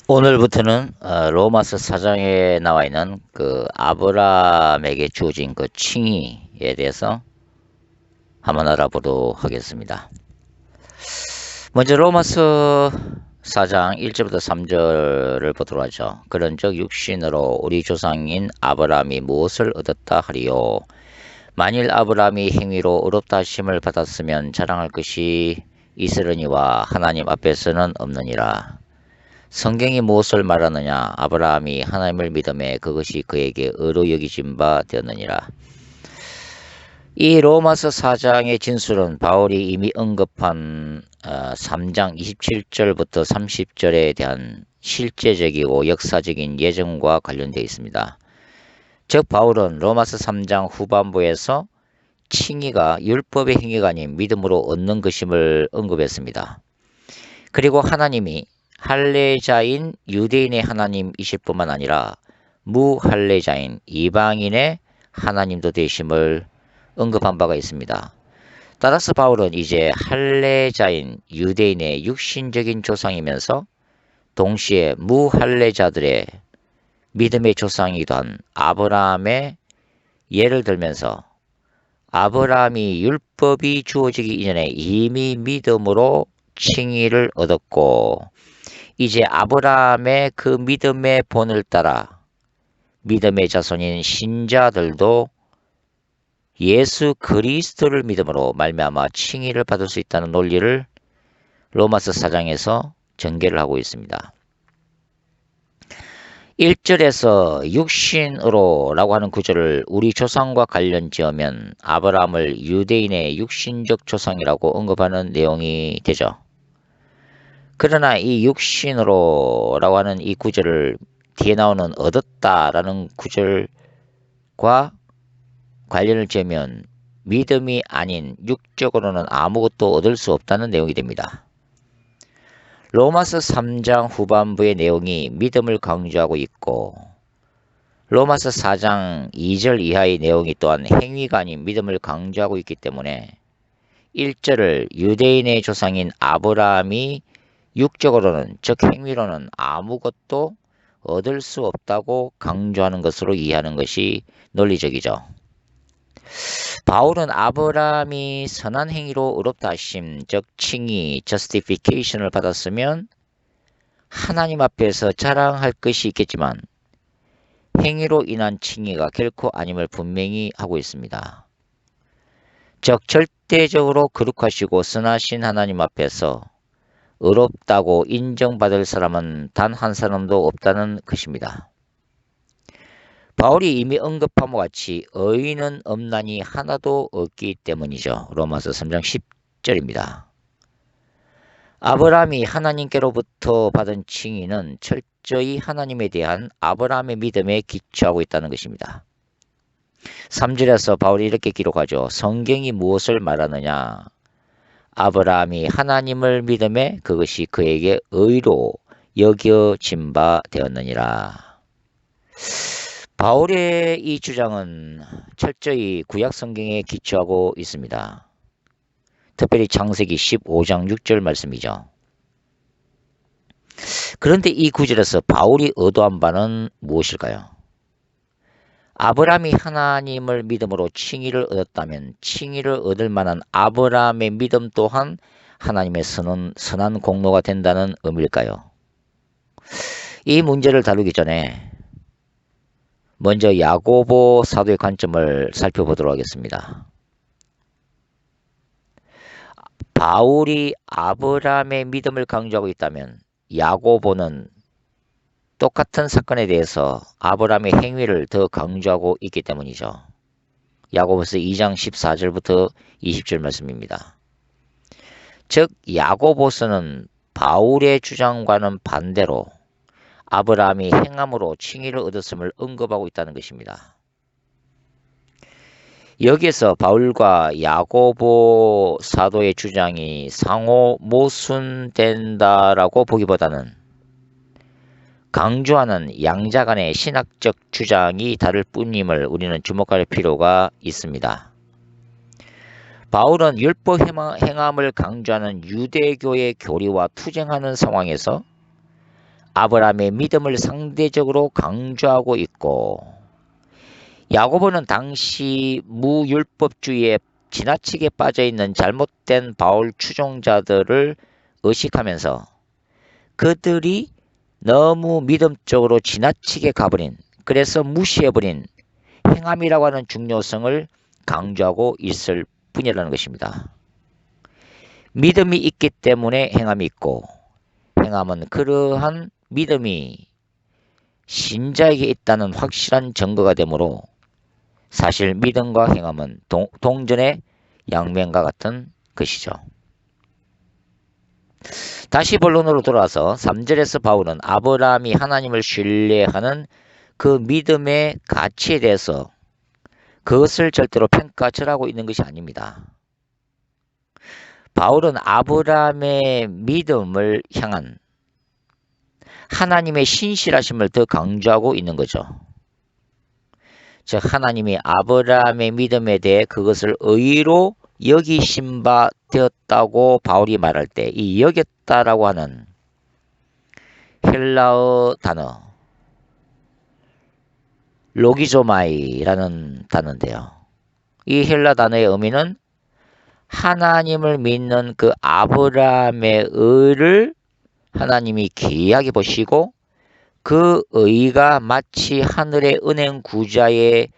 오늘부터는 로마서 4장에 나와 있는 그 아브라함에게 주어진 그 칭의에 대해서 한번 알아보도록 하겠습니다. 먼저 로마서 4장 1절부터 3절을 보도록 하죠. 그런즉 육신으로 우리 조상인 아브라함이 무엇을 얻었다 하리요. 만일 아브라함이 행위로 의롭다 하심을 받았으면 자랑할 것이 있으려니와 하나님 앞에서는 없느니라. 성경이 무엇을 말하느냐? 아브라함이 하나님을 믿음에 그것이 그에게 의로 여기진 바 되었느니라. 이 로마서 4장의 진술은 바울이 이미 언급한 3장 27절부터 30절에 대한 실제적이고 역사적인 예정과 관련되어 있습니다. 즉 바울은 로마서 3장 후반부에서 칭의가 율법의 행위가 아닌 믿음으로 얻는 것임을 언급했습니다. 그리고 하나님이 할례자인 유대인의 하나님이실 뿐만 아니라 무할례자인 이방인의 하나님도 되심을 언급한 바가 있습니다. 따라서 바울은 이제 할례자인 유대인의 육신적인 조상이면서 동시에 무할례자들의 믿음의 조상이기도 한 아브라함의 예를 들면서 아브라함이 율법이 주어지기 이전에 이미 믿음으로 칭의를 얻었고 이제 아브라함의 그 믿음의 본을 따라 믿음의 자손인 신자들도 예수 그리스도를 믿음으로 말미암아 칭의를 받을 수 있다는 논리를 로마서 4장에서 전개를 하고 있습니다. 1절에서 육신으로 라고 하는 구절을 우리 조상과 관련 지으면 아브라함을 유대인의 육신적 조상이라고 언급하는 내용이 되죠. 그러나 이 육신으로 라고 하는 이 구절을 뒤에 나오는 얻었다 라는 구절과 관련을 지으면 믿음이 아닌 육적으로는 아무것도 얻을 수 없다는 내용이 됩니다. 로마서 3장 후반부의 내용이 믿음을 강조하고 있고 로마서 4장 2절 이하의 내용이 또한 행위가 아닌 믿음을 강조하고 있기 때문에 1절을 유대인의 조상인 아브라함이 육적으로는 즉 행위로는 아무것도 얻을 수 없다고 강조하는 것으로 이해하는 것이 논리적이죠. 바울은 아브라함이 선한 행위로 의롭다 하심 즉 칭의 justification을 받았으면 하나님 앞에서 자랑할 것이 있겠지만 행위로 인한 칭의가 결코 아님을 분명히 하고 있습니다. 즉 절대적으로 거룩하시고 선하신 하나님 앞에서 의롭다고 인정받을 사람은 단 한 사람도 없다는 것입니다. 바울이 이미 언급한 것 같이 의인은 없나니 하나도 없기 때문이죠. 로마서 3장 10절입니다. 아브라함이 하나님께로부터 받은 칭의는 철저히 하나님에 대한 아브라함의 믿음에 기초하고 있다는 것입니다. 3절에서 바울이 이렇게 기록하죠. 성경이 무엇을 말하느냐? 아브라함이 하나님을 믿음에 그것이 그에게 의로 여겨진 바 되었느니라. 바울의 이 주장은 철저히 구약 성경에 기초하고 있습니다. 특별히 창세기 15장 6절 말씀이죠. 그런데 이 구절에서 바울이 의도한 바는 무엇일까요? 아브라함이 하나님을 믿음으로 칭의를 얻었다면 칭의를 얻을 만한 아브라함의 믿음 또한 하나님의 선한 공로가 된다는 의미일까요? 이 문제를 다루기 전에 먼저 야고보 사도의 관점을 살펴보도록 하겠습니다. 바울이 아브라함의 믿음을 강조하고 있다면 야고보는 똑같은 사건에 대해서 아브라함의 행위를 더 강조하고 있기 때문이죠. 야고보서 2장 14절부터 20절 말씀입니다. 즉 야고보서는 바울의 주장과는 반대로 아브라함이 행함으로 칭의를 얻었음을 언급하고 있다는 것입니다. 여기에서 바울과 야고보 사도의 주장이 상호 모순된다라고 보기보다는 강조하는 양자 간의 신학적 주장이 다를 뿐임을 우리는 주목할 필요가 있습니다. 바울은 율법 행함을 강조하는 유대교의 교리와 투쟁하는 상황에서 아브라함의 믿음을 상대적으로 강조하고 있고, 야고보는 당시 무율법주의에 지나치게 빠져있는 잘못된 바울 추종자들을 의식하면서 그들이 너무 믿음적으로 지나치게 가버린, 그래서 무시해버린 행함이라고 하는 중요성을 강조하고 있을 뿐이라는 것입니다. 믿음이 있기 때문에 행함이 있고, 행함은 그러한 믿음이 신자에게 있다는 확실한 증거가 되므로 사실 믿음과 행함은 동전의 양면과 같은 것이죠. 다시 본론으로 돌아와서 3절에서 바울은 아브라함이 하나님을 신뢰하는 그 믿음의 가치에 대해서 그것을 절대로 평가절하고 있는 것이 아닙니다. 바울은 아브라함의 믿음을 향한 하나님의 신실하심을 더 강조하고 있는 거죠. 즉 하나님이 아브라함의 믿음에 대해 그것을 의로 여기신 바 되었다고 바울이 말할 때 이 여겼다라고 하는 헬라어 단어 로기조마이라는 단어인데요. 이 헬라 단어의 의미는 하나님을 믿는 그 아브라함의 의를 하나님이 귀하게 보시고 그 의가 마치 하늘의 은행 구자에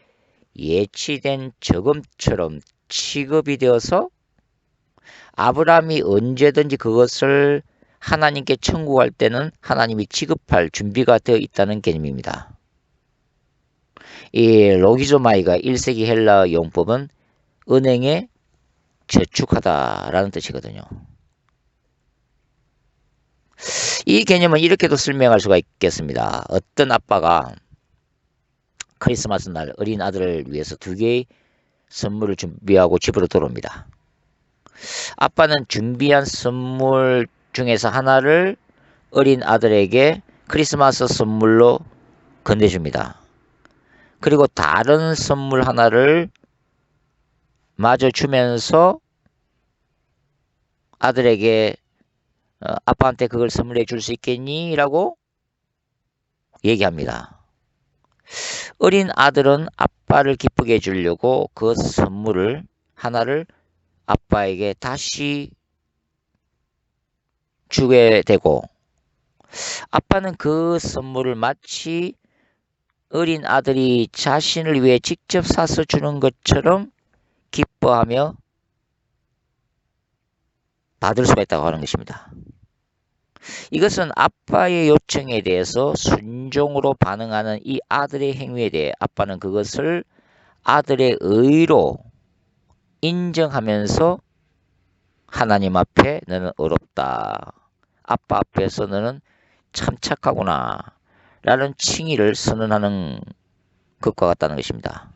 예치된 저금처럼 취급이 되어서 아브라함이 언제든지 그것을 하나님께 청구할 때는 하나님이 지급할 준비가 되어 있다는 개념입니다. 이 로기조마이가 1세기 헬라 용법은 은행에 저축하다라는 뜻이거든요. 이 개념은 이렇게도 설명할 수가 있겠습니다. 어떤 아빠가 크리스마스 날 어린 아들을 위해서 2개의 선물을 준비하고 집으로 돌아옵니다. 아빠는 준비한 선물 중에서 하나를 어린 아들에게 크리스마스 선물로 건네줍니다. 그리고 다른 선물 하나를 마저 주면서 아들에게 아빠한테 그걸 선물해 줄 수 있겠니? 라고 얘기합니다. 어린 아들은 아빠를 기쁘게 해주려고 그 선물을 하나를 아빠에게 다시 주게 되고, 아빠는 그 선물을 마치 어린 아들이 자신을 위해 직접 사서 주는 것처럼 기뻐하며 받을 수가 있다고 하는 것입니다. 이것은 아빠의 요청에 대해서 순종으로 반응하는 이 아들의 행위에 대해 아빠는 그것을 아들의 의로 인정하면서 하나님 앞에 너는 의롭다, 아빠 앞에서 너는 참 착하구나 라는 칭의를 선언하는 것과 같다는 것입니다.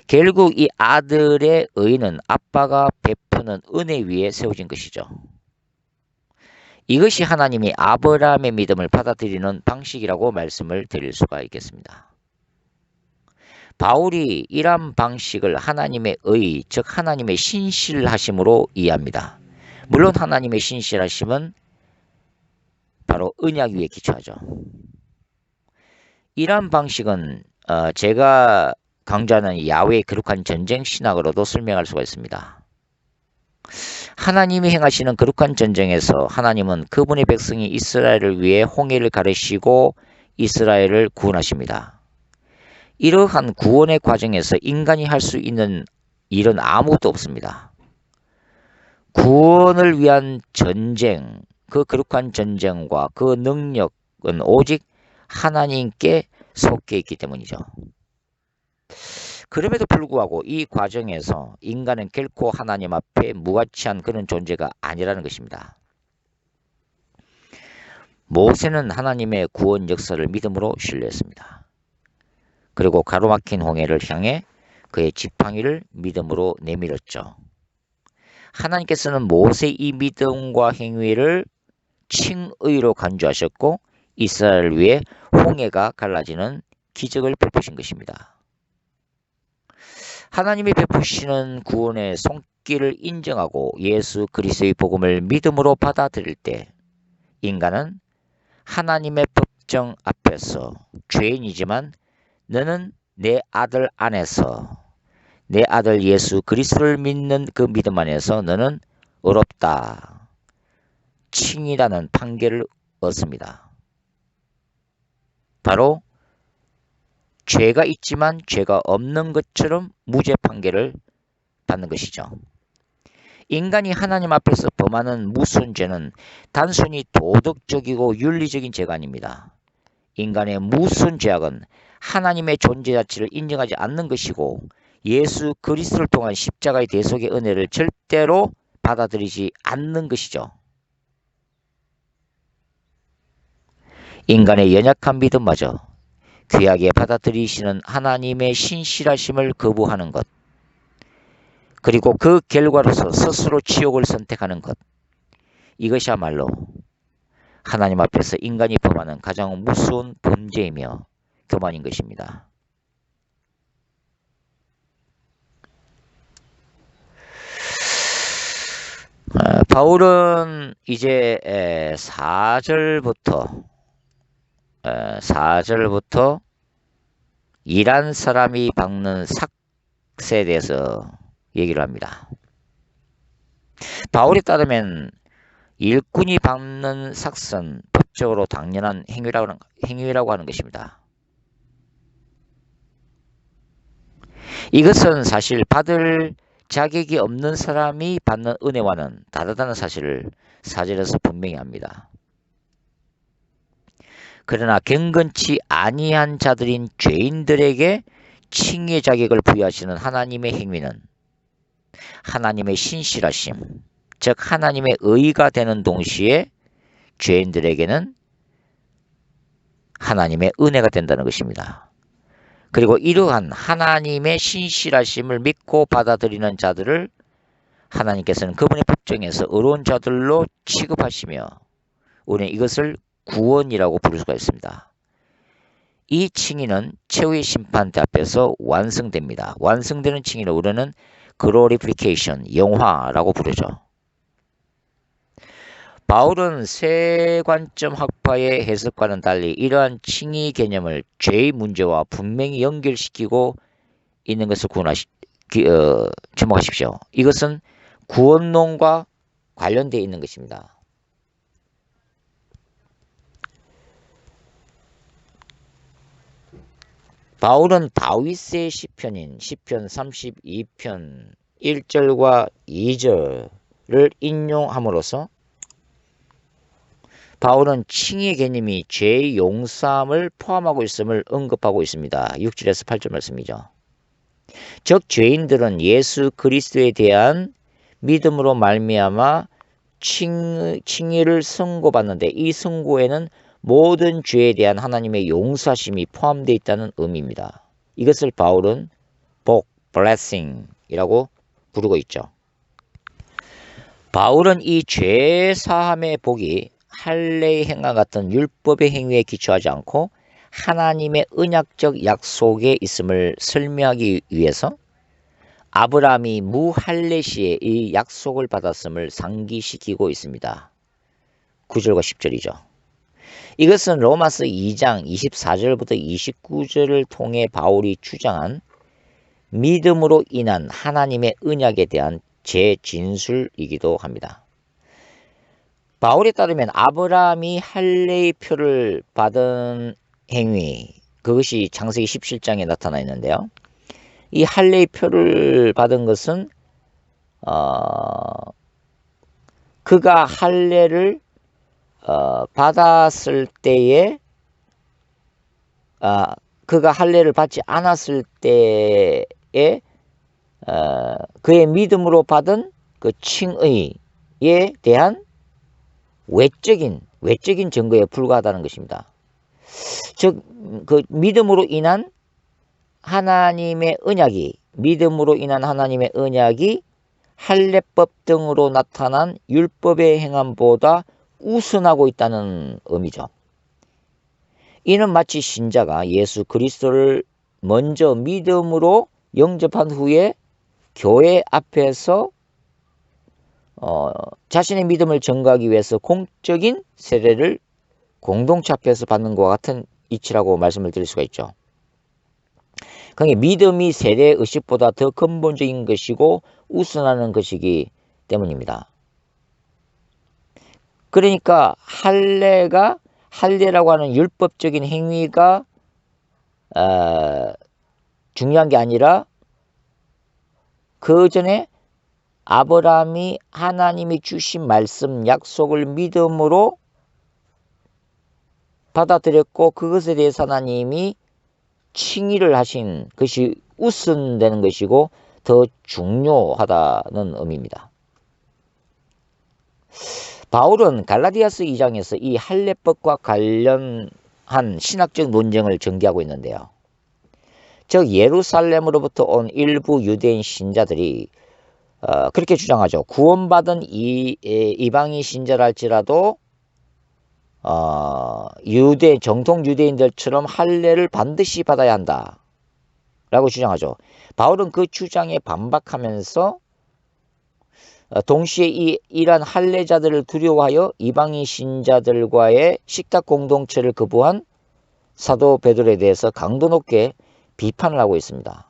결국 이 아들의 의는 아빠가 베푸는 은혜 위에 세워진 것이죠. 이것이 하나님이 아브라함의 믿음을 받아들이는 방식이라고 말씀을 드릴 수가 있겠습니다. 바울이 이러한 방식을 하나님의 의, 즉 하나님의 신실하심으로 이해합니다. 물론 하나님의 신실하심은 바로 언약 위에 기초하죠. 이러한 방식은 제가 강조하는 야훼의 거룩한 전쟁 신학으로도 설명할 수가 있습니다. 하나님이 행하시는 거룩한 전쟁에서 하나님은 그분의 백성이 이스라엘을 위해 홍해를 가르시고 이스라엘을 구원하십니다. 이러한 구원의 과정에서 인간이 할 수 있는 일은 아무것도 없습니다. 구원을 위한 전쟁, 그 거룩한 전쟁과 그 능력은 오직 하나님께 속해 있기 때문이죠. 그럼에도 불구하고 이 과정에서 인간은 결코 하나님 앞에 무가치한 그런 존재가 아니라는 것입니다. 모세는 하나님의 구원 역사를 믿음으로 신뢰했습니다. 그리고 가로막힌 홍해를 향해 그의 지팡이를 믿음으로 내밀었죠. 하나님께서는 모세의 이 믿음과 행위를 칭의로 간주하셨고 이스라엘을 위해 홍해가 갈라지는 기적을 베푸신 것입니다. 하나님이 베푸시는 구원의 손길을 인정하고 예수 그리스도의 복음을 믿음으로 받아들일 때 인간은 하나님의 법정 앞에서 죄인이지만 너는 내 아들 안에서, 내 아들 예수 그리스도를 믿는 그 믿음 안에서 너는 의롭다, 칭이라는 판결을 얻습니다. 바로 죄가 있지만 죄가 없는 것처럼 무죄 판결을 받는 것이죠. 인간이 하나님 앞에서 범하는 무슨 죄는 단순히 도덕적이고 윤리적인 죄가 아닙니다. 인간의 무슨 죄악은 하나님의 존재 자체를 인정하지 않는 것이고 예수 그리스도를 통한 십자가의 대속의 은혜를 절대로 받아들이지 않는 것이죠. 인간의 연약한 믿음마저 귀하게 받아들이시는 하나님의 신실하심을 거부하는 것, 그리고 그 결과로서 스스로 지옥을 선택하는 것, 이것이야말로 하나님 앞에서 인간이 범하는 가장 무서운 범죄이며 교만인 것입니다. 바울은 이제 4절부터 일한 사람이 박는 삭스에 대해서 얘기를 합니다. 바울에 따르면 일꾼이 박는 삭스는 법적으로 당연한 행위라고 하는 것입니다. 이것은 사실 받을 자격이 없는 사람이 받는 은혜와는 다르다는 사실을 4절에서 분명히 합니다. 그러나 경건치 아니한 자들인 죄인들에게 칭의의 자격을 부여하시는 하나님의 행위는 하나님의 신실하심, 즉 하나님의 의가 되는 동시에 죄인들에게는 하나님의 은혜가 된다는 것입니다. 그리고 이러한 하나님의 신실하심을 믿고 받아들이는 자들을 하나님께서는 그분의 법정에서 의로운 자들로 취급하시며 우리는 이것을 구원이라고 부를 수가 있습니다. 이 칭의는 최후의 심판대 앞에서 완성됩니다. 완성되는 칭의를 우리는 글로리피케이션, 영화라고 부르죠. 바울은 세관점 학파의 해석과는 달리 이러한 칭의 개념을 죄의 문제와 분명히 연결시키고 있는 것을 주목하십시오. 이것은 구원론과 관련되어 있는 것입니다. 바울은 다윗의 시편인 시편 32편 1절과 2절을 인용함으로써 바울은 칭의의 개념이 죄의 용서함을 포함하고 있음을 언급하고 있습니다. 6절에서 8절 말씀이죠. 즉 죄인들은 예수 그리스도에 대한 믿음으로 말미암아 칭의를 선고받는데 이 선고에는 모든 죄에 대한 하나님의 용서하심이 포함되어 있다는 의미입니다. 이것을 바울은 복, blessing이라고 부르고 있죠. 바울은 이 죄 사함의 복이 할례의 행과 같은 율법의 행위에 기초하지 않고 하나님의 언약적 약속에 있음을 설명하기 위해서 아브라함이 무할례 시에 이 약속을 받았음을 상기시키고 있습니다. 9절과 10절이죠. 이것은 로마서 2장 24절부터 29절을 통해 바울이 주장한 믿음으로 인한 하나님의 언약에 대한 재진술이기도 합니다. 바울에 따르면 아브라함이 할례의 표를 받은 행위, 그것이 창세기 17장에 나타나 있는데요. 이 할례의 표를 받은 것은 그가 할례를 받았을 때에 그가 할례를 받지 않았을 때에 그의 믿음으로 받은 그 칭의에 대한 외적인 증거에 불과하다는 것입니다. 즉 그 믿음으로 인한 하나님의 언약이 할례법 등으로 나타난 율법의 행함보다 우선하고 있다는 의미죠. 이는 마치 신자가 예수 그리스도를 먼저 믿음으로 영접한 후에 교회 앞에서 자신의 믿음을 증거하기 위해서 공적인 세례를 공동체 앞에서 받는 것과 같은 이치라고 말씀을 드릴 수가 있죠. 그러니까 믿음이 세대 의식보다 더 근본적인 것이고 우선하는 것이기 때문입니다. 그러니까 할례라고 하는 율법적인 행위가 중요한 게 아니라 그 전에 아브라함이 하나님이 주신 말씀, 약속을 믿음으로 받아들였고 그것에 대해서 하나님이 칭의를 하신 것이 우선되는 것이고 더 중요하다는 의미입니다. 바울은 갈라디아서 2장에서 이 할례법과 관련한 신학적 논쟁을 전개하고 있는데요. 즉 예루살렘으로부터 온 일부 유대인 신자들이 그렇게 주장하죠. 구원받은 이방인 신자랄지라도 정통 유대인들처럼 할례를 반드시 받아야 한다 라고 주장하죠. 바울은 그 주장에 반박하면서 동시에 이러한 할례자들을 두려워하여 이방인 신자들과의 식탁 공동체를 거부한 사도 베드로에 대해서 강도 높게 비판을 하고 있습니다.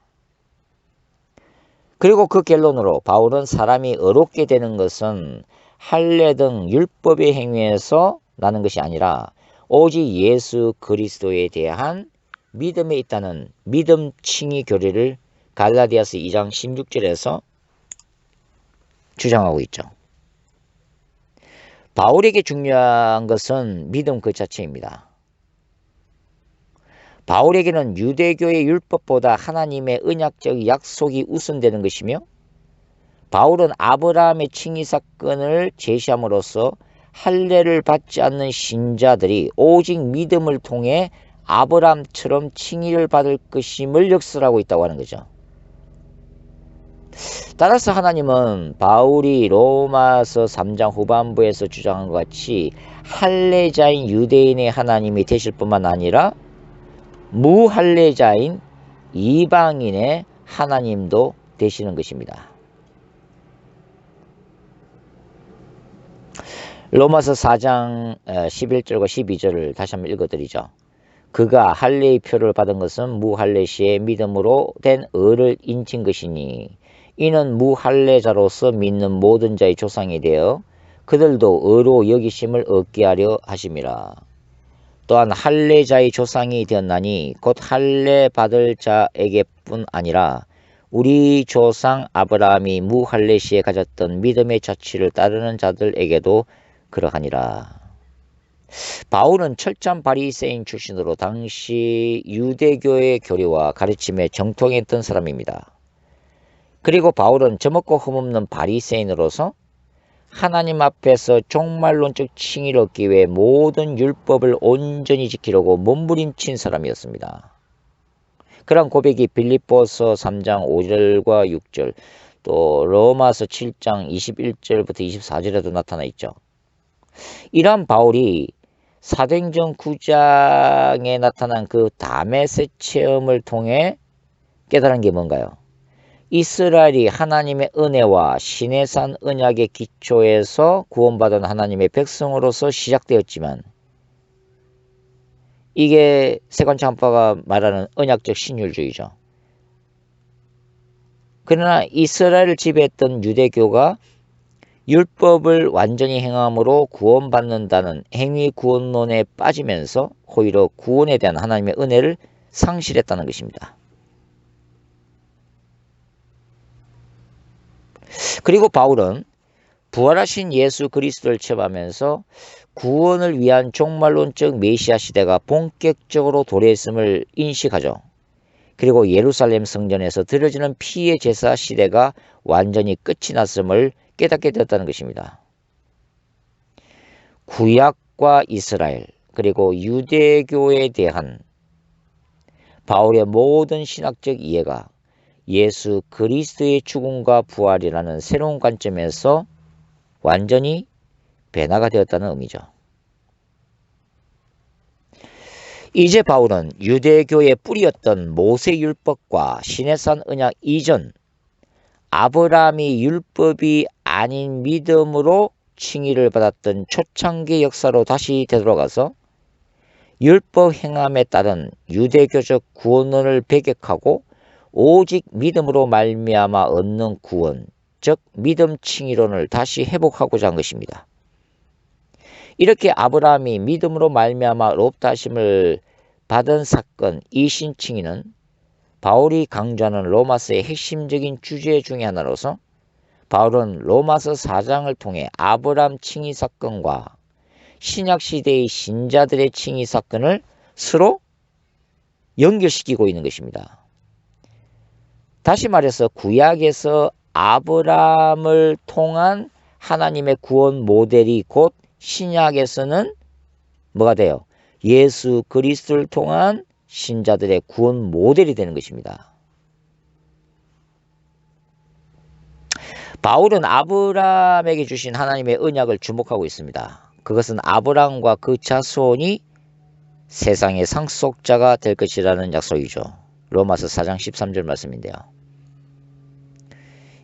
그리고 그 결론으로 바울은 사람이 의롭게 되는 것은 할례 등 율법의 행위에서 나는 것이 아니라 오직 예수 그리스도에 대한 믿음에 있다는 믿음 칭의 교리를 갈라디아서 2장 16절에서 주장하고 있죠. 바울에게 중요한 것은 믿음 그 자체입니다. 바울에게는 유대교의 율법보다 하나님의 언약적 약속이 우선되는 것이며 바울은 아브라함의 칭의 사건을 제시함으로써 할례를 받지 않는 신자들이 오직 믿음을 통해 아브라함처럼 칭의를 받을 것임을 역설하고 있다고 하는 거죠. 따라서 하나님은 바울이 로마서 3장 후반부에서 주장한 것 같이 할례자인 유대인의 하나님이 되실 뿐만 아니라 무할례자인 이방인의 하나님도 되시는 것입니다. 로마서 4장 11절과 12절을 다시 한번 읽어드리죠. 그가 할례의 표를 받은 것은 무할례 시에 믿음으로 된 의를 인친 것이니 이는 무할례자로서 믿는 모든 자의 조상이 되어 그들도 의로 여기심을 얻게 하려 하심이라. 또한 할례자의 조상이 되었나니 곧 할례 받을 자에게뿐 아니라 우리 조상 아브라함이 무할례 시에 가졌던 믿음의 자취를 따르는 자들에게도 그러하니라. 바울은 철저한 바리새인 출신으로 당시 유대교의 교리와 가르침에 정통했던 사람입니다. 그리고 바울은 저먹고 흠없는 바리새인으로서 하나님 앞에서 종말론적 칭의를 얻기 위해 모든 율법을 온전히 지키려고 몸부림친 사람이었습니다. 그런 고백이 빌립보서 3장 5절과 6절 또 로마서 7장 21절부터 24절에도 나타나 있죠. 이러한 바울이 사도행전 9장에 나타난 그 다메섹 체험을 통해 깨달은 게 뭔가요? 이스라엘이 하나님의 은혜와 시내산 언약의 기초에서 구원받은 하나님의 백성으로서 시작되었지만 이게 세관창파가 말하는 언약적 신율주의죠. 그러나 이스라엘을 지배했던 유대교가 율법을 완전히 행함으로 구원받는다는 행위 구원론에 빠지면서 오히려 구원에 대한 하나님의 은혜를 상실했다는 것입니다. 그리고 바울은 부활하신 예수 그리스도를 체험하면서 구원을 위한 종말론적 메시아 시대가 본격적으로 도래했음을 인식하죠. 그리고 예루살렘 성전에서 드려지는 피의 제사 시대가 완전히 끝이 났음을 깨닫게 되었다는 것입니다. 구약과 이스라엘 그리고 유대교에 대한 바울의 모든 신학적 이해가 예수 그리스도의 죽음과 부활이라는 새로운 관점에서 완전히 변화가 되었다는 의미죠. 이제 바울은 유대교의 뿌리였던 모세율법과 시내산 언약 이전 아브라함이 율법이 아닌 믿음으로 칭의를 받았던 초창기 역사로 다시 되돌아가서 율법 행함에 따른 유대교적 구원론을 배격하고 오직 믿음으로 말미암아 얻는 구원, 즉 믿음 칭의론을 다시 회복하고자 한 것입니다. 이렇게 아브라함이 믿음으로 말미암아 의롭다 하심을 받은 사건, 이 신칭의는 바울이 강조하는 로마서의 핵심적인 주제 중의 하나로서 바울은 로마서 4장을 통해 아브라함 칭의 사건과 신약시대의 신자들의 칭의 사건을 서로 연결시키고 있는 것입니다. 다시 말해서 구약에서 아브라함을 통한 하나님의 구원 모델이 곧 신약에서는 뭐가 돼요? 예수 그리스도를 통한 신자들의 구원 모델이 되는 것입니다. 바울은 아브라함에게 주신 하나님의 언약을 주목하고 있습니다. 그것은 아브라함과 그 자손이 세상의 상속자가 될 것이라는 약속이죠. 로마서 4장 13절 말씀인데요.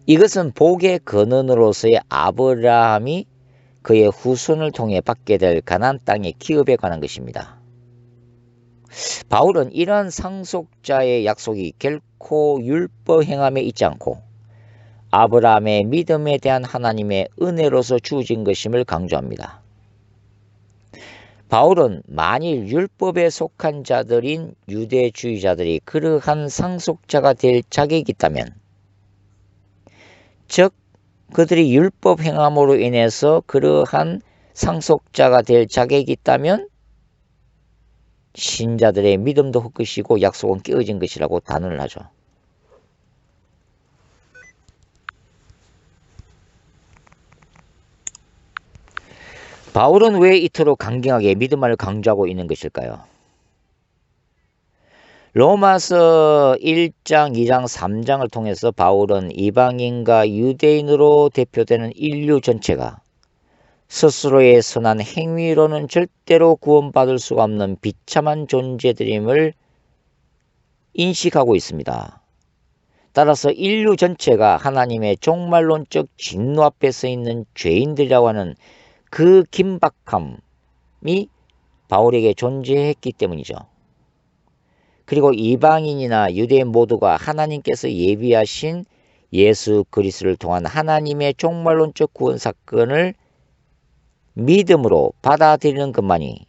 이것은 복의 근원으로서의 아브라함이 그의 후손을 통해 받게 될 가나안 땅의 기업에 관한 것입니다. 바울은 이러한 상속자의 약속이 결코 율법 행함에 있지 않고 아브라함의 믿음에 대한 하나님의 은혜로서 주어진 것임을 강조합니다. 바울은 만일 율법에 속한 자들인 유대주의자들이 그러한 상속자가 될 자격이 있다면, 즉 그들이 율법 행함으로 인해서 그러한 상속자가 될 자격이 있다면 신자들의 믿음도 헛것이고 약속은 깨어진 것이라고 단언을 하죠. 바울은 왜 이토록 강경하게 믿음을 강조하고 있는 것일까요? 로마서 1장, 2장, 3장을 통해서 바울은 이방인과 유대인으로 대표되는 인류 전체가 스스로의 선한 행위로는 절대로 구원받을 수가 없는 비참한 존재들임을 인식하고 있습니다. 따라서 인류 전체가 하나님의 종말론적 진노 앞에 서 있는 죄인들이라고 하는 그 긴박함이 바울에게 존재했기 때문이죠. 그리고 이방인이나 유대인 모두가 하나님께서 예비하신 예수 그리스도를 통한 하나님의 종말론적 구원 사건을 믿음으로 받아들이는 것만이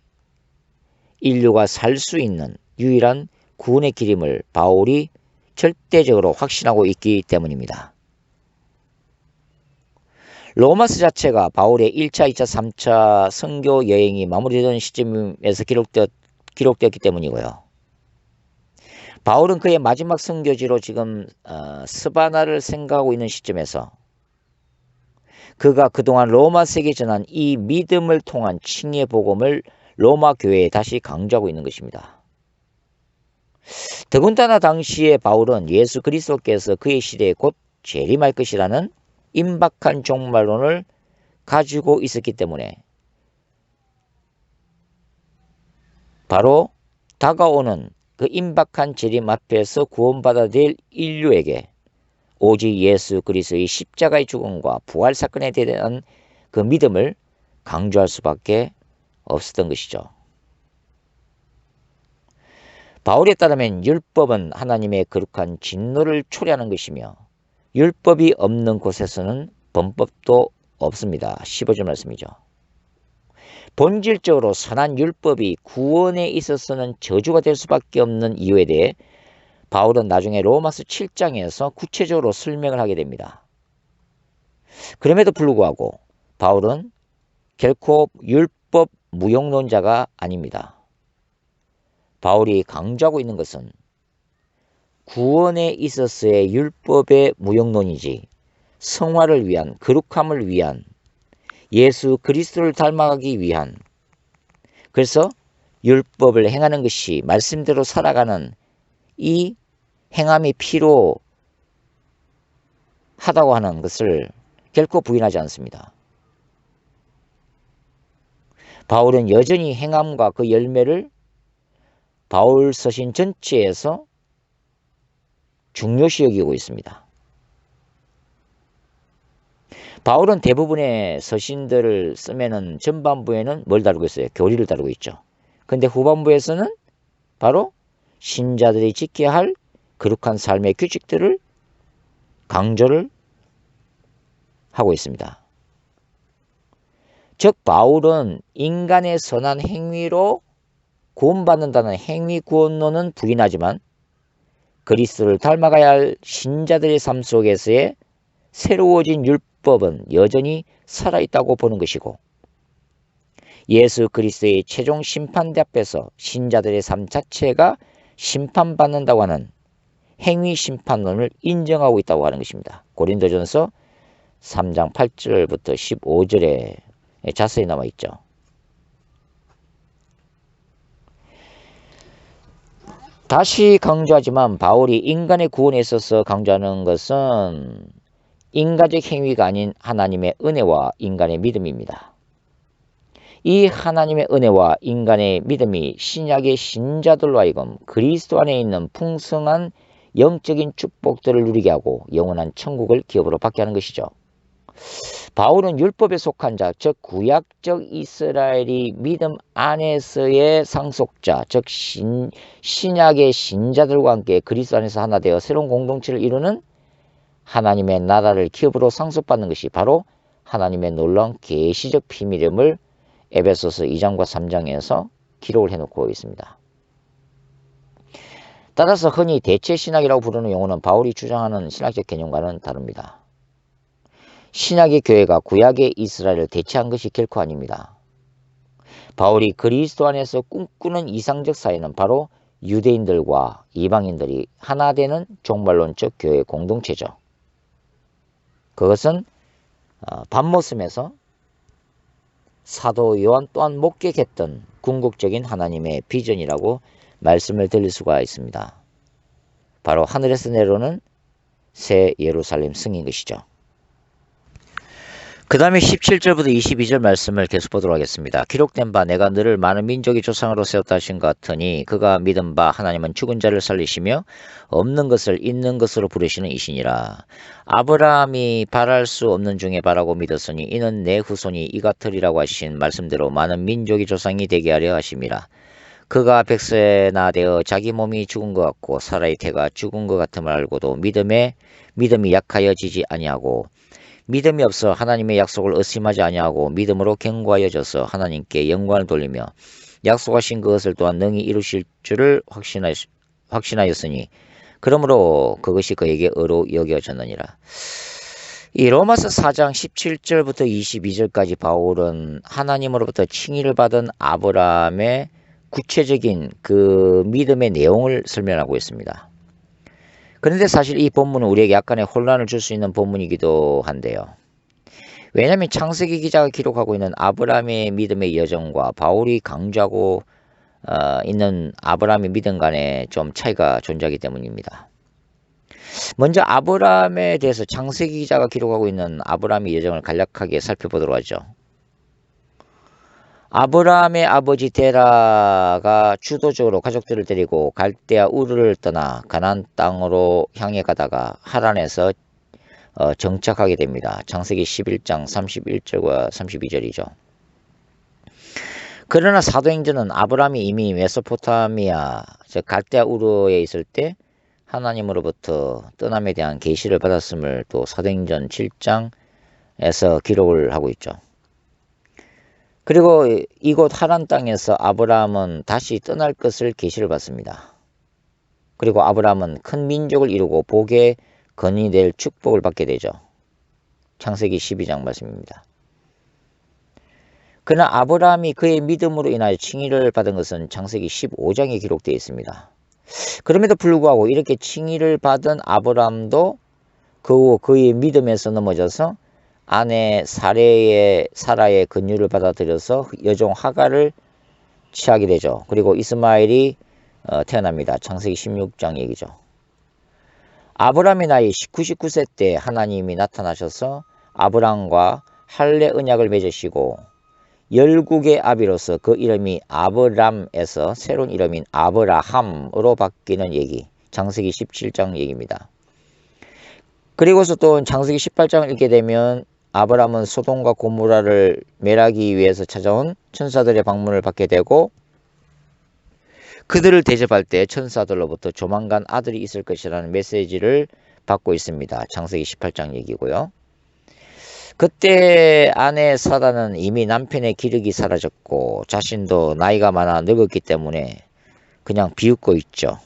인류가 살 수 있는 유일한 구원의 길임을 바울이 절대적으로 확신하고 있기 때문입니다. 로마서 자체가 바울의 1차, 2차, 3차 선교 여행이 마무리되던 시점에서 기록되었기 때문이고요. 바울은 그의 마지막 선교지로 지금 스바나를 생각하고 있는 시점에서 그가 그동안 로마 세계에 전한 이 믿음을 통한 칭의의 복음을 로마 교회에 다시 강조하고 있는 것입니다. 더군다나 당시에 바울은 예수 그리스도께서 그의 시대에 곧 재림할 것이라는 임박한 종말론을 가지고 있었기 때문에 바로 다가오는 그 임박한 재림 앞에서 구원받아야 될 인류에게 오직 예수 그리스도의 십자가의 죽음과 부활 사건에 대한 그 믿음을 강조할 수밖에 없었던 것이죠. 바울에 따르면 율법은 하나님의 거룩한 진노를 초래하는 것이며 율법이 없는 곳에서는 범법도 없습니다. 15절 말씀이죠. 본질적으로 선한 율법이 구원에 있어서는 저주가 될 수밖에 없는 이유에 대해 바울은 나중에 로마서 7장에서 구체적으로 설명을 하게 됩니다. 그럼에도 불구하고 바울은 결코 율법 무용론자가 아닙니다. 바울이 강조하고 있는 것은 구원에 있어서의 율법의 무용론이지 성화를 위한, 거룩함을 위한, 예수 그리스도를 닮아가기 위한, 그래서 율법을 행하는 것이 말씀대로 살아가는 이 행함이 필요하다고 하는 것을 결코 부인하지 않습니다. 바울은 여전히 행함과 그 열매를 바울 서신 전체에서 중요시 여기고 있습니다. 바울은 대부분의 서신들을 쓰면은 전반부에는 뭘 다루고 있어요? 교리를 다루고 있죠. 근데 후반부에서는 바로 신자들이 지켜야 할 거룩한 삶의 규칙들을 강조를 하고 있습니다. 즉 바울은 인간의 선한 행위로 구원받는다는 행위 구원론은 부인하지만 그리스도를 닮아가야 할 신자들의 삶 속에서의 새로워진 율법은 여전히 살아있다고 보는 것이고, 예수 그리스도의 최종 심판대 앞에서 신자들의 삶 자체가 심판받는다고 하는 행위 심판론을 인정하고 있다고 하는 것입니다. 고린도전서 3장 8절부터 15절에 자세히 나와 있죠. 다시 강조하지만 바울이 인간의 구원에 있어서 강조하는 것은 인간적 행위가 아닌 하나님의 은혜와 인간의 믿음입니다. 이 하나님의 은혜와 인간의 믿음이 신약의 신자들로 하여금 그리스도 안에 있는 풍성한 영적인 축복들을 누리게 하고 영원한 천국을 기업으로 받게 하는 것이죠. 바울은 율법에 속한 자, 즉 구약적 이스라엘이 믿음 안에서의 상속자, 즉 신약의 신자들과 함께 그리스도 안에서 하나 되어 새로운 공동체를 이루는 하나님의 나라를 기업으로 상속받는 것이 바로 하나님의 놀라운 계시적 비밀임을 에베소서 2장과 3장에서 기록을 해놓고 있습니다. 따라서 흔히 대체신학이라고 부르는 용어는 바울이 주장하는 신학적 개념과는 다릅니다. 신약의 교회가 구약의 이스라엘을 대체한 것이 결코 아닙니다. 바울이 그리스도 안에서 꿈꾸는 이상적 사회는 바로 유대인들과 이방인들이 하나 되는 종말론적 교회 공동체죠. 그것은 밤모섬에서 사도 요한 또한 목격했던 궁극적인 하나님의 비전이라고 말씀을 드릴 수가 있습니다. 바로 하늘에서 내려오는 새 예루살렘 승인 것이죠. 그 다음에 17절부터 22절 말씀을 계속 보도록 하겠습니다. 기록된 바 내가 너를 많은 민족의 조상으로 세웠다 하신 것 같으니 그가 믿은 바 하나님은 죽은 자를 살리시며 없는 것을 있는 것으로 부르시는 이시니라. 아브라함이 바랄 수 없는 중에 바라고 믿었으니 이는 내 후손이 이 같으리라고 하신 말씀대로 많은 민족의 조상이 되게 하려 하심이라. 그가 백세나 되어 자기 몸이 죽은 것 같고 사라의 태가 죽은 것 같음을 알고도 믿음이 약하여지지 아니하고 믿음이 없어 하나님의 약속을 의심하지 아니하고 믿음으로 견고하여져서 하나님께 영광을 돌리며 약속하신 그것을 또한 능히 이루실 줄을 확신하였으니 그러므로 그것이 그에게 의로 여겨졌느니라. 이 로마서 4장 17절부터 22절까지 바울은 하나님으로부터 칭의를 받은 아브라함의 구체적인 그 믿음의 내용을 설명하고 있습니다. 그런데 사실 이 본문은 우리에게 약간의 혼란을 줄 수 있는 본문이기도 한데요. 왜냐하면 창세기 기자가 기록하고 있는 아브라함의 믿음의 여정과 바울이 강조하고 있는 아브라함의 믿음 간에 좀 차이가 존재하기 때문입니다. 먼저 아브라함에 대해서 창세기 기자가 기록하고 있는 아브라함의 여정을 간략하게 살펴보도록 하죠. 아브라함의 아버지 데라가 주도적으로 가족들을 데리고 갈대아 우르를 떠나 가나안 땅으로 향해 가다가 하란에서 정착하게 됩니다. 창세기 11장 31절과 32절이죠. 그러나 사도행전은 아브라함이 이미 메소포타미아, 즉 갈대아 우르에 있을 때 하나님으로부터 떠남에 대한 계시를 받았음을 또 사도행전 7장에서 기록을 하고 있죠. 그리고 이곳 하란 땅에서 아브라함은 다시 떠날 것을 계시를 받습니다. 그리고 아브라함은 큰 민족을 이루고 복의 근이 될 축복을 받게 되죠. 창세기 12장 말씀입니다. 그러나 아브라함이 그의 믿음으로 인하여 칭의를 받은 것은 창세기 15장에 기록되어 있습니다. 그럼에도 불구하고 이렇게 칭의를 받은 아브라함도 그의 믿음에서 넘어져서 아내 사라의 근유를 받아들여서 여종 하갈을 취하게 되죠. 그리고 이스마엘이 태어납니다. 창세기 16장 얘기죠. 아브라함의 나이 99세 때 하나님이 나타나셔서 아브라함과 할례 언약을 맺으시고 열국의 아비로서 그 이름이 아브람에서 새로운 이름인 아브라함으로 바뀌는 얘기, 창세기 17장 얘기입니다. 그리고서 또 창세기 18장을 읽게 되면 아브라함은 소돔과 고모라를 멸하기 위해서 찾아온 천사들의 방문을 받게 되고 그들을 대접할 때 천사들로부터 조만간 아들이 있을 것이라는 메시지를 받고 있습니다. 창세기 18장 얘기고요. 그때 아내 사라는 이미 남편의 기력이 사라졌고 자신도 나이가 많아 늙었기 때문에 그냥 비웃고 있죠.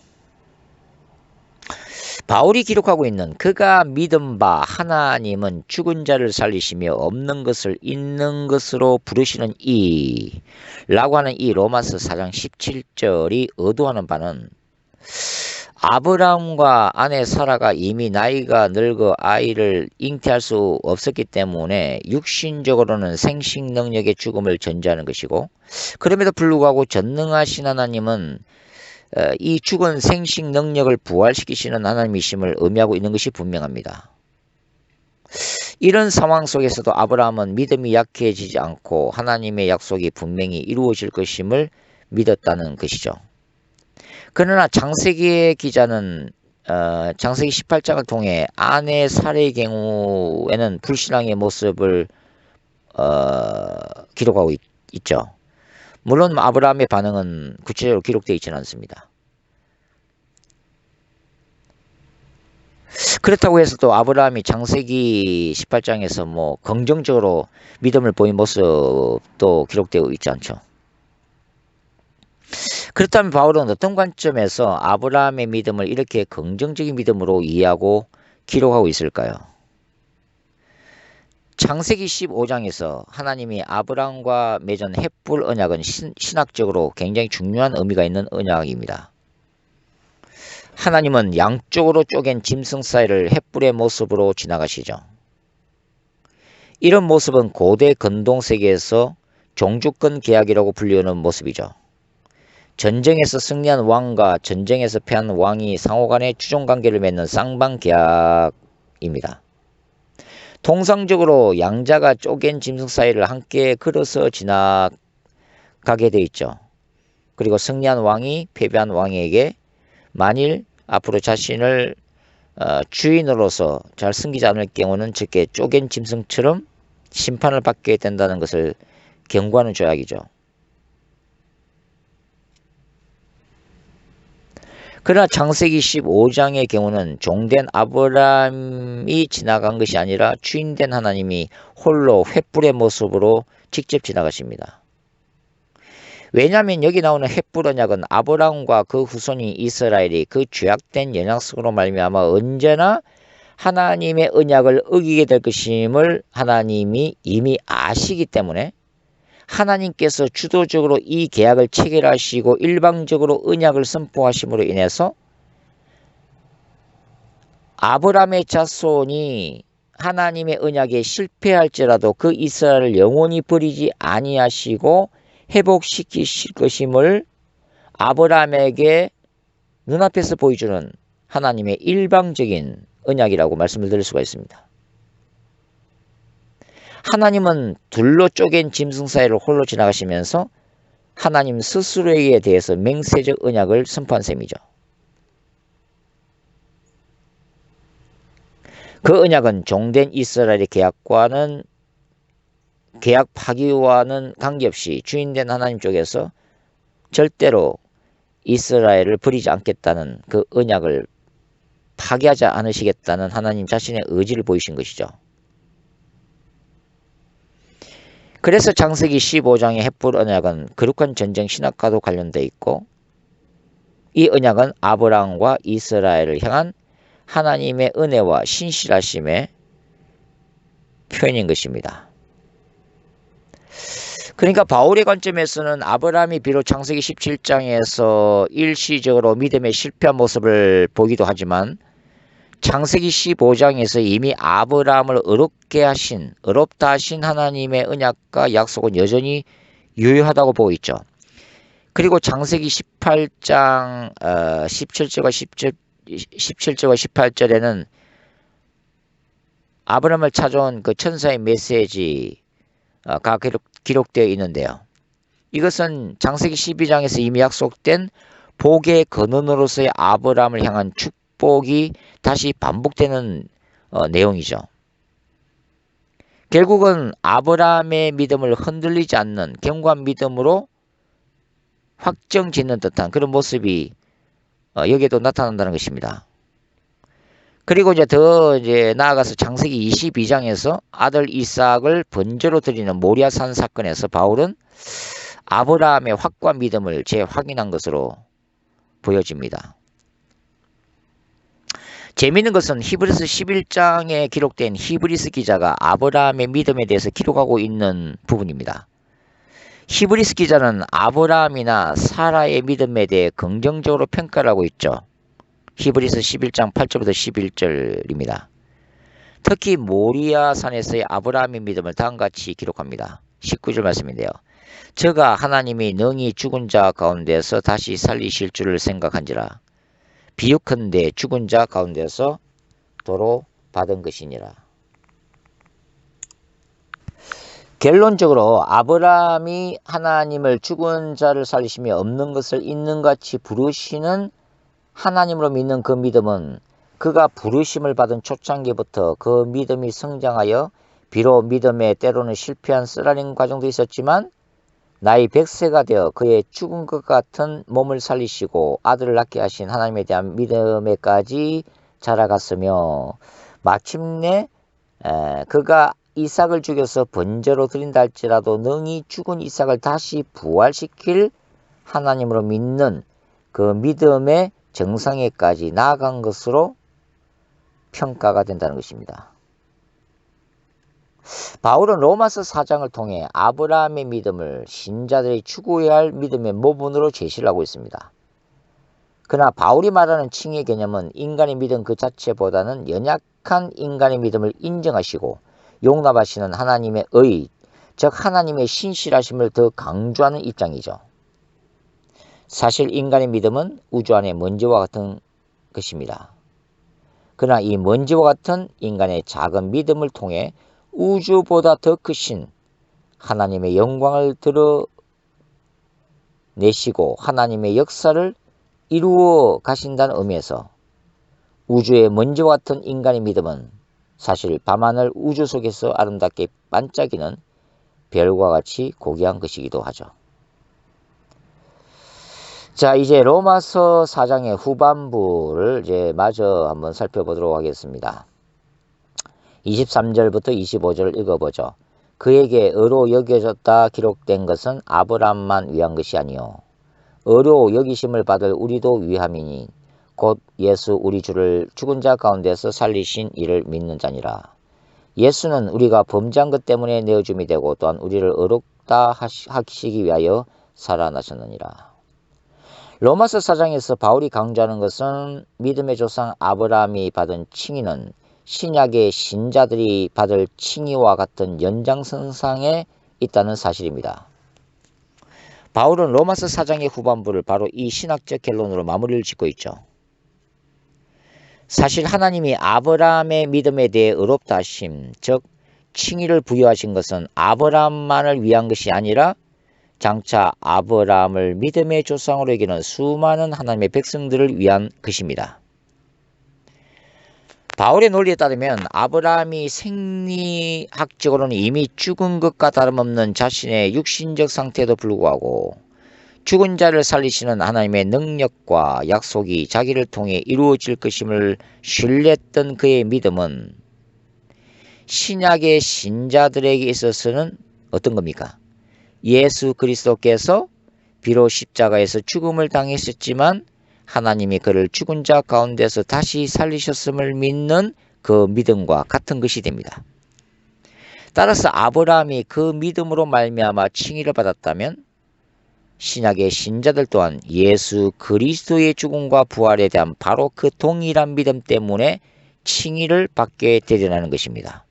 바울이 기록하고 있는 그가 믿은 바 하나님은 죽은 자를 살리시며 없는 것을 있는 것으로 부르시는 이 라고 하는 이 로마서 4장 17절이 의도하는 바는 아브라함과 아내 사라가 이미 나이가 늙어 아이를 잉태할 수 없었기 때문에 육신적으로는 생식 능력의 죽음을 전제하는 것이고, 그럼에도 불구하고 전능하신 하나님은 이 죽은 생식 능력을 부활시키시는 하나님이심을 의미하고 있는 것이 분명합니다. 이런 상황 속에서도 아브라함은 믿음이 약해지지 않고 하나님의 약속이 분명히 이루어질 것임을 믿었다는 것이죠. 그러나 창세기의 기자는 창세기 18장을 통해 아내 사례의 경우에는 불신앙의 모습을 기록하고 있죠. 물론 아브라함의 반응은 구체적으로 기록되어 있지는 않습니다. 그렇다고 해서 또 아브라함이 창세기 18장에서 뭐 긍정적으로 믿음을 보인 모습도 기록되어 있지 않죠. 그렇다면 바울은 어떤 관점에서 아브라함의 믿음을 이렇게 긍정적인 믿음으로 이해하고 기록하고 있을까요? 창세기 15장에서 하나님이 아브라함과 맺은 헷불 언약은 신학적으로 굉장히 중요한 의미가 있는 언약입니다. 하나님은 양쪽으로 쪼갠 짐승 사이를 헷불의 모습으로 지나가시죠. 이런 모습은 고대 근동 세계에서 종주권 계약이라고 불리우는 모습이죠. 전쟁에서 승리한 왕과 전쟁에서 패한 왕이 상호간의 추종관계를 맺는 쌍방계약입니다. 통상적으로 양자가 쪼갠 짐승 사이를 함께 걸어서 지나가게 돼 있죠. 그리고 승리한 왕이 패배한 왕에게 만일 앞으로 자신을 주인으로서 잘 섬기지 않을 경우는 적게 쪼갠 짐승처럼 심판을 받게 된다는 것을 경고하는 조약이죠. 그러나 창세기 15장의 경우는 종된 아브라함이 지나간 것이 아니라 주인된 하나님이 홀로 횃불의 모습으로 직접 지나가십니다. 왜냐하면 여기 나오는 횃불 언약은 아브라함과 그 후손인 이스라엘이 그 죄악된 연약성으로 말미암아 언제나 하나님의 언약을 어기게 될 것임을 하나님이 이미 아시기 때문에 하나님께서 주도적으로 이 계약을 체결하시고 일방적으로 언약을 선포하심으로 인해서 아브라함의 자손이 하나님의 언약에 실패할지라도 그 이스라엘을 영원히 버리지 아니하시고 회복시키실 것임을 아브라함에게 눈앞에서 보여주는 하나님의 일방적인 언약이라고 말씀을 드릴 수가 있습니다. 하나님은 둘로 쪼갠 짐승 사이를 홀로 지나가시면서 하나님 스스로에 대해서 맹세적 언약을 선포한 셈이죠. 그 언약은 종된 이스라엘의 계약 파기와는 관계없이 주인된 하나님 쪽에서 절대로 이스라엘을 버리지 않겠다는 그 언약을 파기하지 않으시겠다는 하나님 자신의 의지를 보이신 것이죠. 그래서 창세기 15장의 헷불 언약은 거룩한 전쟁 신학과도 관련되어 있고 이 언약은 아브라함과 이스라엘을 향한 하나님의 은혜와 신실하심의 표현인 것입니다. 그러니까 바울의 관점에서는 아브라함이 비록 창세기 17장에서 일시적으로 믿음에 실패한 모습을 보기도 하지만 창세기 15장에서 이미 아브라함을 어렵다 하신 하나님의 언약과 약속은 여전히 유효하다고 보고 있죠. 그리고 창세기 18장 17절과 18절에는 아브라함을 찾아온 그 천사의 메시지가 기록되어 있는데요. 이것은 창세기 12장에서 이미 약속된 복의 근원으로서의 아브라함을 향한 축복이 다시 반복되는 내용이죠. 결국은 아브라함의 믿음을 흔들리지 않는 견고한 믿음으로 확정 짓는 듯한 그런 모습이 여기에도 나타난다는 것입니다. 그리고 이제 나아가서 창세기 22장에서 아들 이삭을 번제로 드리는 모리아산 사건에서 바울은 아브라함의 확고한 믿음을 재확인한 것으로 보여집니다. 재미있는 것은 히브리서 11장에 기록된 히브리서 기자가 아브라함의 믿음에 대해서 기록하고 있는 부분입니다. 히브리서 기자는 아브라함이나 사라의 믿음에 대해 긍정적으로 평가를 하고 있죠. 히브리서 11장 8절부터 11절입니다. 특히 모리아산에서의 아브라함의 믿음을 다음같이 기록합니다. 19절 말씀인데요. 저가 하나님이 능히 죽은 자 가운데서 다시 살리실 줄을 생각한지라. 비유컨대 죽은 자 가운데서 도로 받은 것이니라. 결론적으로 아브라함이 하나님을 죽은 자를 살리시며 없는 것을 있는 같이 부르시는 하나님으로 믿는 그 믿음은 그가 부르심을 받은 초창기부터 그 믿음이 성장하여 비록 믿음에 때로는 실패한 쓰라린 과정도 있었지만 나이 100세가 되어 그의 죽은 것 같은 몸을 살리시고 아들을 낳게 하신 하나님에 대한 믿음에까지 자라갔으며 마침내 그가 이삭을 죽여서 번제로 드린다 할지라도 능히 죽은 이삭을 다시 부활시킬 하나님으로 믿는 그 믿음의 정상에까지 나아간 것으로 평가가 된다는 것입니다. 바울은 로마서 4장을 통해 아브라함의 믿음을 신자들이 추구해야 할 믿음의 모본으로 제시를 하고 있습니다. 그러나 바울이 말하는 칭의 개념은 인간의 믿음 그 자체보다는 연약한 인간의 믿음을 인정하시고 용납하시는 하나님의 의, 즉 하나님의 신실하심을 더 강조하는 입장이죠. 사실 인간의 믿음은 우주 안의 먼지와 같은 것입니다. 그러나 이 먼지와 같은 인간의 작은 믿음을 통해 우주보다 더 크신 하나님의 영광을 드러내시고 하나님의 역사를 이루어 가신다는 의미에서 우주의 먼지와 같은 인간의 믿음은 사실 밤하늘 우주 속에서 아름답게 반짝이는 별과 같이 고귀한 것이기도 하죠. 자, 이제 로마서 4장의 후반부를 이제 마저 한번 살펴보도록 하겠습니다. 23절부터 25절을 읽어보죠. 그에게 의로 여겨졌다 기록된 것은 아브라함만 위한 것이 아니요 의로 여기심을 받을 우리도 위함이니 곧 예수 우리 주를 죽은 자 가운데서 살리신 이를 믿는 자니라. 예수는 우리가 범죄한 것 때문에 내어줌이 되고 또한 우리를 의롭다 하시기 위하여 살아나셨느니라. 로마서 4장에서 바울이 강조하는 것은 믿음의 조상 아브라함이 받은 칭의는 신약의 신자들이 받을 칭의와 같은 연장선상에 있다는 사실입니다. 바울은 로마서 4장의 후반부를 바로 이 신학적 결론으로 마무리를 짓고 있죠. 사실 하나님이 아브라함의 믿음에 대해 의롭다 하심, 즉 칭의를 부여하신 것은 아브라함만을 위한 것이 아니라 장차 아브라함을 믿음의 조상으로 여기는 수많은 하나님의 백성들을 위한 것입니다. 바울의 논리에 따르면 아브라함이 생리학적으로는 이미 죽은 것과 다름없는 자신의 육신적 상태에도 불구하고 죽은 자를 살리시는 하나님의 능력과 약속이 자기를 통해 이루어질 것임을 신뢰했던 그의 믿음은 신약의 신자들에게 있어서는 어떤 겁니까? 예수 그리스도께서 비록 십자가에서 죽음을 당했었지만 하나님이 그를 죽은 자 가운데서 다시 살리셨음을 믿는 그 믿음과 같은 것이 됩니다. 따라서 아브라함이 그 믿음으로 말미암아 칭의를 받았다면 신약의 신자들 또한 예수 그리스도의 죽음과 부활에 대한 바로 그 동일한 믿음 때문에 칭의를 받게 되리라는 것입니다.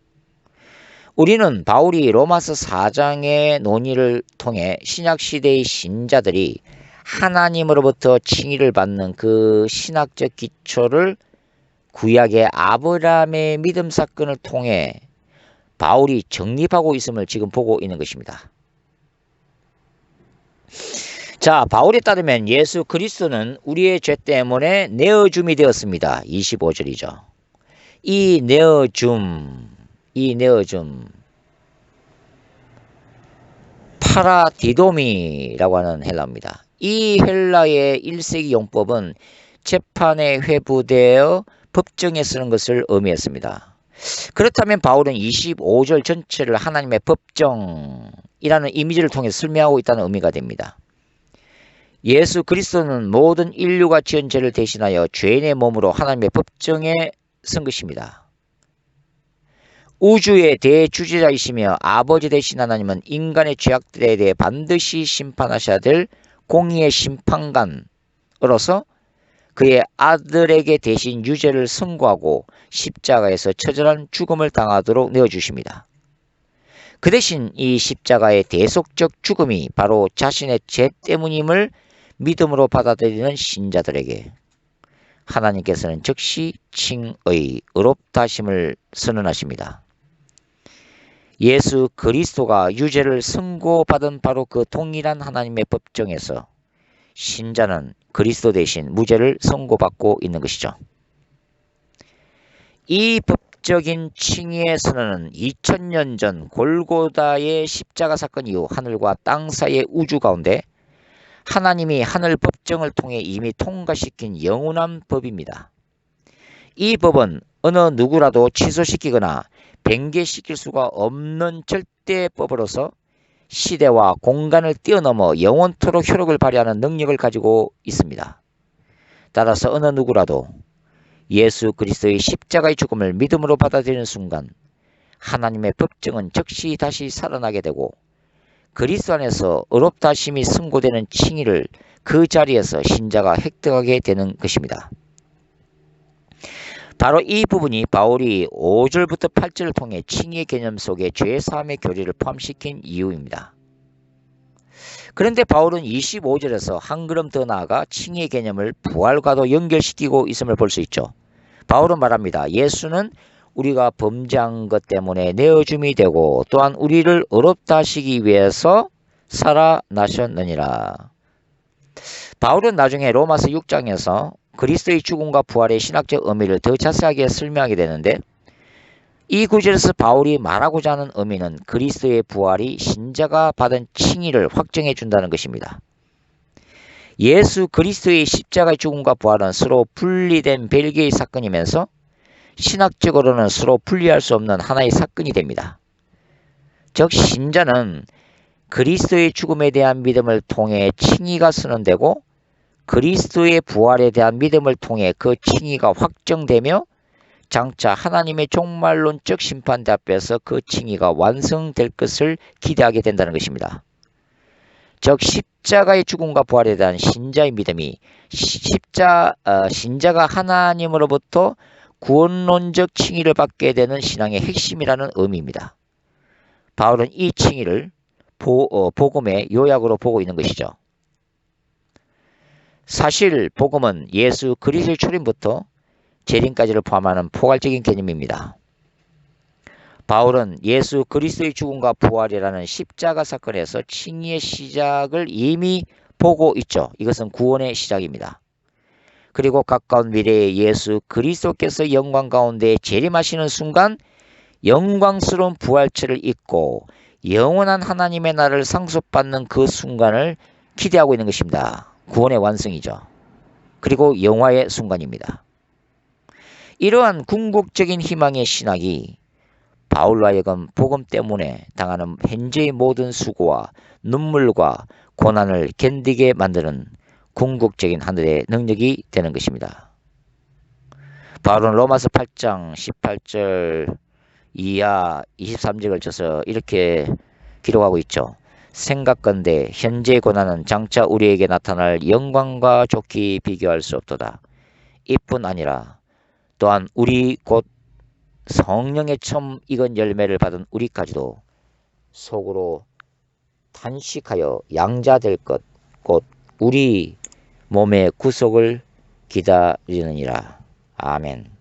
우리는 바울이 로마서 4장의 논의를 통해 신약시대의 신자들이 하나님으로부터 칭의를 받는 그 신학적 기초를 구약의 아브라함의 믿음 사건을 통해 바울이 정립하고 있음을 지금 보고 있는 것입니다. 자, 바울에 따르면 예수 그리스도는 우리의 죄 때문에 내어줌이 되었습니다. 25절이죠. 이 내어줌 파라디도미라고 하는 헬라어입니다. 이 헬라의 1세기 용법은 재판에 회부되어 법정에 쓰는 것을 의미했습니다. 그렇다면 바울은 25절 전체를 하나님의 법정이라는 이미지를 통해 설명하고 있다는 의미가 됩니다. 예수 그리스도는 모든 인류가 지은 죄를 대신하여 죄인의 몸으로 하나님의 법정에 선 것입니다. 우주의 대주제자이시며 아버지 되신 하나님은 인간의 죄악들에 대해 반드시 심판하셔야 될 공의의 심판관으로서 그의 아들에게 대신 유죄를 선고하고 십자가에서 처절한 죽음을 당하도록 내어주십니다. 그 대신 이 십자가의 대속적 죽음이 바로 자신의 죄 때문임을 믿음으로 받아들이는 신자들에게 하나님께서는 즉시 칭의, 의롭다심을 선언하십니다. 예수 그리스도가 유죄를 선고받은 바로 그 동일한 하나님의 법정에서 신자는 그리스도 대신 무죄를 선고받고 있는 것이죠. 이 법적인 칭의의 선언은 2000년 전 골고다의 십자가 사건 이후 하늘과 땅 사이의 우주 가운데 하나님이 하늘 법정을 통해 이미 통과시킨 영원한 법입니다. 이 법은 어느 누구라도 취소시키거나 변개시킬 수가 없는 절대법으로서 시대와 공간을 뛰어넘어 영원토록 효력을 발휘하는 능력을 가지고 있습니다. 따라서 어느 누구라도 예수 그리스도의 십자가의 죽음을 믿음으로 받아들이는 순간 하나님의 법정은 즉시 다시 살아나게 되고 그리스도 안에서 의롭다 하심이 선고되는 칭의를 그 자리에서 신자가 획득하게 되는 것입니다. 바로 이 부분이 바울이 5절부터 8절을 통해 칭의의 개념 속에 죄사함의 교리를 포함시킨 이유입니다. 그런데 바울은 25절에서 한 걸음 더 나아가 칭의의 개념을 부활과도 연결시키고 있음을 볼 수 있죠. 바울은 말합니다. 예수는 우리가 범죄한 것 때문에 내어줌이 되고 또한 우리를 의롭다 하시기 위해서 살아나셨느니라. 바울은 나중에 로마서 6장에서 그리스도의 죽음과 부활의 신학적 의미를 더 자세하게 설명하게 되는데 이 구절에서 바울이 말하고자 하는 의미는 그리스도의 부활이 신자가 받은 칭의를 확정해 준다는 것입니다. 예수 그리스도의 십자가의 죽음과 부활은 서로 분리된 별개의 사건이면서 신학적으로는 서로 분리할 수 없는 하나의 사건이 됩니다. 즉 신자는 그리스도의 죽음에 대한 믿음을 통해 칭의가 선언되고 그리스도의 부활에 대한 믿음을 통해 그 칭의가 확정되며 장차 하나님의 종말론적 심판대 앞에서 그 칭의가 완성될 것을 기대하게 된다는 것입니다. 즉 십자가의 죽음과 부활에 대한 신자의 믿음이 신자가 하나님으로부터 구원론적 칭의를 받게 되는 신앙의 핵심이라는 의미입니다. 바울은 이 칭의를 복음의 요약으로 보고 있는 것이죠. 사실 복음은 예수 그리스도의 출현부터 재림까지를 포함하는 포괄적인 개념입니다. 바울은 예수 그리스도의 죽음과 부활이라는 십자가 사건에서 칭의의 시작을 이미 보고 있죠. 이것은 구원의 시작입니다. 그리고 가까운 미래에 예수 그리스도께서 영광 가운데 재림하시는 순간 영광스러운 부활체를 입고 영원한 하나님의 나라를 상속받는 그 순간을 기대하고 있는 것입니다. 구원의 완성이죠. 그리고 영화의 순간입니다. 이러한 궁극적인 희망의 신학이 바울로 하여금 복음 때문에 당하는 현재의 모든 수고와 눈물과 고난을 견디게 만드는 궁극적인 하늘의 능력이 되는 것입니다. 바울은 로마서 8장 18절 이하 23절을 걸쳐서 이렇게 기록하고 있죠. 생각건대 현재의 고난은 장차 우리에게 나타날 영광과 좋게 비교할 수 없도다. 이뿐 아니라 또한 우리 곧 성령의 처음 익은 열매를 받은 우리까지도 속으로 탄식하여 양자될 것 곧 우리 몸의 구속을 기다리느니라. 아멘.